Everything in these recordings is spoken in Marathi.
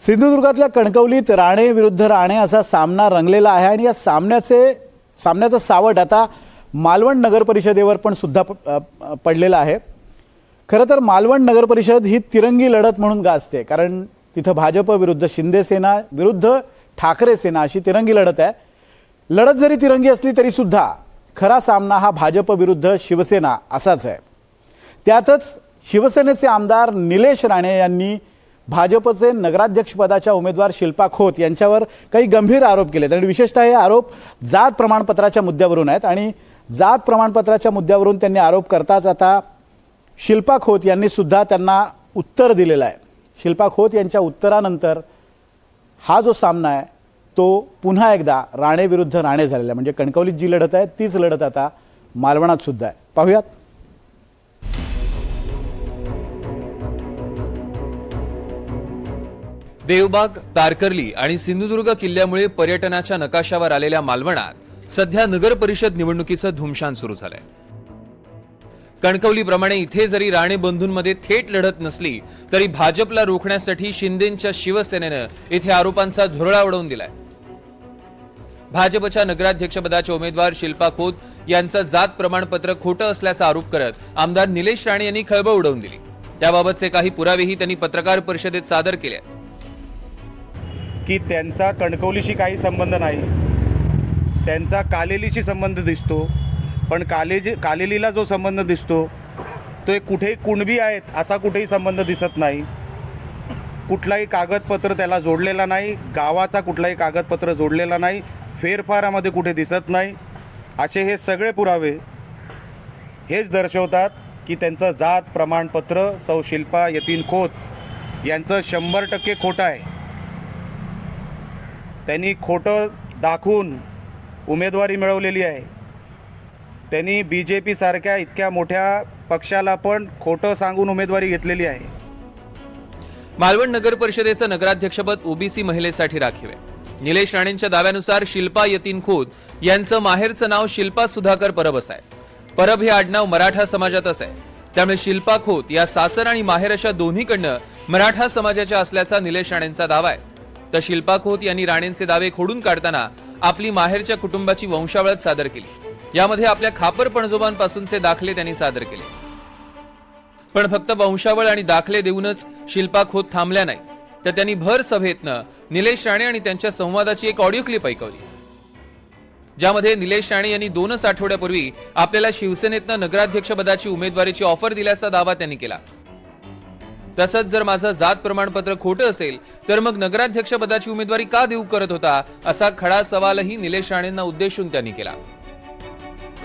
सिंधुदुर्गातल्या कणकवलीत राणे विरुद्ध राणे असा सामना रंगलेला आहे आणि या सामन्याचं सावट आता मालवण नगर परिषदेवर पण सुद्धा पडलेलं आहे। खरं तर मालवण नगर परिषद ही तिरंगी लढत म्हणून गाजते, कारण तिथं भाजप विरुद्ध शिंदे सेना विरुद्ध ठाकरे सेना अशी तिरंगी लढत आहे। लढत जरी तिरंगी असली तरी सुद्धा खरा सामना हा भाजप विरुद्ध शिवसेना असाच आहे। त्यातच शिवसेनेचे आमदार निलेश राणे यांनी भाजपचे नगराध्यक्षपदाच्या उमेदवार शिल्पा खोत यांच्यावर काही गंभीर आरोप केले आणि विशेषतः हे आरोप जात प्रमाणपत्राच्या मुद्द्यावरून आहेत आणि जात प्रमाणपत्राच्या मुद्द्यावरून त्यांनी आरोप करताच आता शिल्पा खोत यांनी सुद्धा त्यांना उत्तर दिलेलं आहे। शिल्पा खोत यांच्या उत्तरानंतर हा जो सामना आहे तो पुन्हा एकदा राणे विरुद्ध राणे झालेला आहे। म्हणजे कणकवलीत जी लढत आहे तीच लढत आता मालवणात सुद्धा आहे। पाहूयात। देवबाग, तारकर्ली आणि सिंधुदुर्ग किल्ल्यामुळे पर्यटनाच्या नकाशावर आलेल्या मालवणात सध्या नगर परिषद निवडणुकीचं धुमशान सुरू झालंय। कणकवलीप्रमाणे इथे जरी राणे बंधूंमध्ये थेट लढत नसली तरी भाजपला रोखण्यासाठी शिंदेंच्या शिवसेनेनं इथे आरोपांचा झुरळा उडवून दिलाय। भाजपच्या नगराध्यक्षपदाचे उमेदवार शिल्पा खोत यांचं जात प्रमाणपत्र खोटं असल्याचा आरोप करत आमदार निलेश राणे यांनी खळबळ उडवून दिली। त्याबाबतचे काही पुरावेही त्यांनी पत्रकार परिषदेत सादर केले की त्यांचा कणकवलीशी काही संबंध नाही, त्यांचा कालेलीशी संबंध दिसतो, पण कालेलीला जो संबंध दिसतो तो कुठेही कुणबी आहेत असा कुठेही संबंध दिसत नाही। कुठलाही कागदपत्र त्याला जोडलेला नाही, गावाचा कुठलाही कागदपत्र जोडलेला नाही, फेरफारामध्ये कुठे दिसत नाही। असे हे सगळे पुरावे हेच दर्शवतात की त्यांचं जात प्रमाणपत्र सौ शिल्पा यतीन खोत यांचं 100% खोटं आहे। त्यांनी खोटं दाखवून उमेदवारी मिळवलेली आहे। त्यांनी बीजेपी सारख्या इतक्या मोठ्या पक्षाला पण खोटं सांगून उमेदवारी घेतलेली आहे। मालवण नगर परिषदेचं नगराध्यक्षपद ओबीसी महिलेसाठी राखीव आहे। निलेश राणेंच्या दाव्यानुसार शिल्पा यतीन खोत यांचं माहेरचं नाव शिल्पा सुधाकर परब आहे। परब हे आडनाव मराठा समाजातच आहे, त्यामुळे शिल्पा खोत या सासर आणि माहेर अशा दोन्हीकडनं मराठा समाजाच्या असल्याचा निलेश राणेंचा दावा आहे। तर शिल्पा खोत यांनी राणेंचे दावे खोडून काढताना आपली माहेरच्या कुटुंबाची वंशावळच सादर केली। यामध्ये आपल्या खापर पणजोबांपासूनचे दाखले त्यांनी सादर केले, पण फक्त वंशावळ आणि दाखले देऊनच शिल्पा खोत थांबल्या नाही, तर त्यांनी भर सभेतनं निलेश राणे आणि त्यांच्या संवादाची एक ऑडिओ क्लिप ऐकवली, ज्यामध्ये निलेश राणे यांनी 2 आठवड्यापूर्वी आपल्याला शिवसेनेतनं नगराध्यक्षपदाची उमेदवारीची ऑफर दिल्याचा दावा त्यांनी केला। तसंच जर माझं जात प्रमाणपत्र खोटं असेल तर मग नगराध्यक्षपदाची उमेदवारी का देऊ करत होता, असा खडा सवालही निलेश राणेंना उद्देशून त्यांनी केला।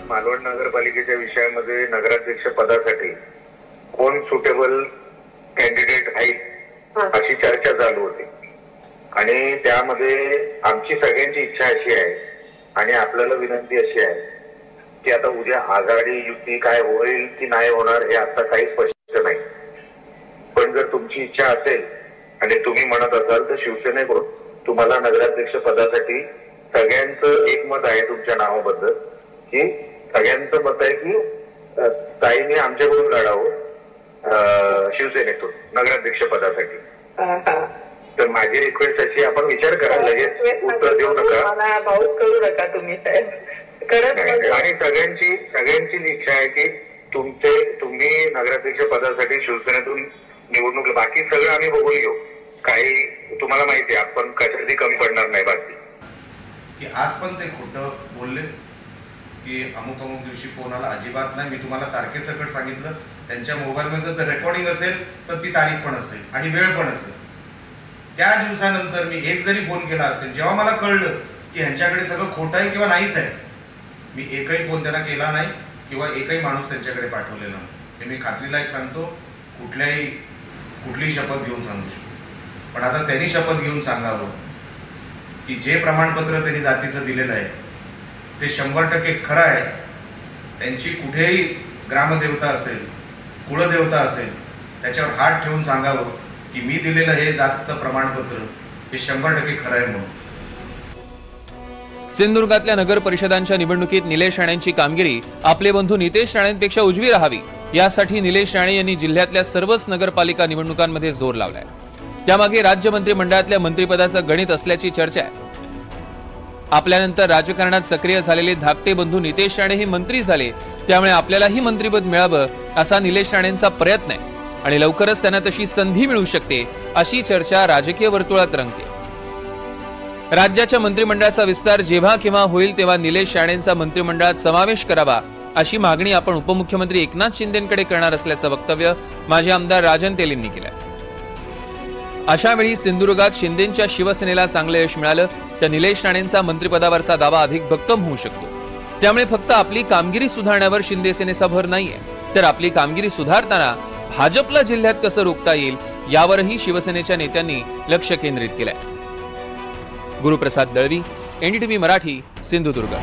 मालवण नगरपालिकेच्या विषयामध्ये नगराध्यक्ष पदासाठी कोण सुटेबल कॅन्डिडेट आहे अशी चर्चा चालू होती आणि त्यामध्ये आमची सगळ्यांची इच्छा अशी आहे आणि आपल्याला विनंती अशी आहे की आता उद्या आघाडी युती काय होईल की नाही होणार हे आता काही स्पष्ट नाही, पण जर तुमची इच्छा असेल आणि तुम्ही म्हणत असाल तर शिवसेनेकडून तुम्हाला नगराध्यक्ष पदासाठी सगळ्यांचं एकमत आहे तुमच्या नावाबद्दल, की सगळ्यांचं मत आहे की ताईने आमच्याकडून लढावं शिवसेनेतून नगराध्यक्ष पदासाठी। तर माझी रिक्वेस्ट अशी, आपण विचार करा, लगेच उत्तर देऊ नका, पाऊस करू नका तुम्ही साहेब। आणि सगळ्यांची इच्छा आहे की तुम्ही नगराध्यक्ष पदासाठी शिवसेनेतून निवडणूक, बाकी सगळं आम्ही बघून घेऊ। काही तुम्हाला माहिती आहे आपण कशातही कमी पडणार नाही। बाकी की आज पण ते खोटं बोलले की अमुक दिवशी फोन आला, अजिबात नाही। मी तुम्हाला तारखेसकट सांगितलं, त्यांच्या मोबाईलमध्ये जर रेकॉर्डिंग असेल तर ती तारीख पण असेल आणि वेळ पण असेल। त्या दिवसानंतर मी एक जरी फोन केला असेल, जेव्हा मला कळलं की ह्यांच्याकडे सगळं खोटं आहे किंवा नाहीच आहे, मी एकही फोन त्यांना केला नाही किंवा एकही माणूस त्यांच्याकडे पाठवलेला नाही। हे मी खात्रीला एक सांगतो, कुठलीही शपथ घेऊन सांगू शकतो, पण आता त्यांनी शपथ घेऊन सांगावं की जे प्रमाणपत्र त्यांनी जातीचं दिलेलं आहे ते 100% खरं आहे। त्यांची कुठेही ग्रामदेवता असेल, कुळदेवता असेल, त्याच्यावर हात ठेवून सांगावं की मी दिलेलं हे जातचं प्रमाणपत्र हे 100% खरं आहे म्हणून। सिंधुदुर्गातल्या नगर परिषदांच्या निवडणुकीत निलेश राणेंची कामगिरी आपले बंधू नितेश राणेंपेक्षा उजवी राहावी यासाठी निलेश राणे यांनी जिल्ह्यातल्या सर्वच नगरपालिका निवडणुकांमध्ये जोर लावलाय। त्यामागे राज्य मंत्रिमंडळातल्या मंत्रिपदाचं गणित असल्याची चर्चा आहे. आपल्यानंतर राजकारणात सक्रिय झालेले धाकटे बंधू नितेश राणे हे मंत्री झाले, त्यामुळे आपल्यालाही मंत्रिपद मिळावं असा निलेश राणेंचा प्रयत्न आहे आणि लवकरच त्यांना तशी संधी मिळू शकते अशी चर्चा राजकीय वर्तुळात रंगते. राज्याच्या मंत्रिमंडळाचा विस्तार जेव्हा केव्हा होईल तेव्हा निलेश राणेंचा मंत्रिमंडळात समावेश करावा अशी मागणी आपण उपमुख्यमंत्री एकनाथ शिंदेंकडे करणार असल्याचं वक्तव्य माजी आमदार राजन तेल यांनी केलंय. अशा वेळी सिंधुदुर्गात शिंदेंच्या शिवसेनेला चांगलं यश मिळालं तर निलेश राणेंचा मंत्रिपदावरचा दावा अधिक भक्कम होऊ शकतो. त्यामुळे फक्त आपली कामगिरी सुधारण्यावर शिंदे सेनेचा भर नाहीये, तर आपली कामगिरी सुधारताना भाजपला जिल्ह्यात कसं रोखता येईल यावरही शिवसेनेच्या नेत्यांनी लक्ष केंद्रित केलंय. गुरुप्रसाद दळवी, NDTV मराठी, सिंधुदुर्ग.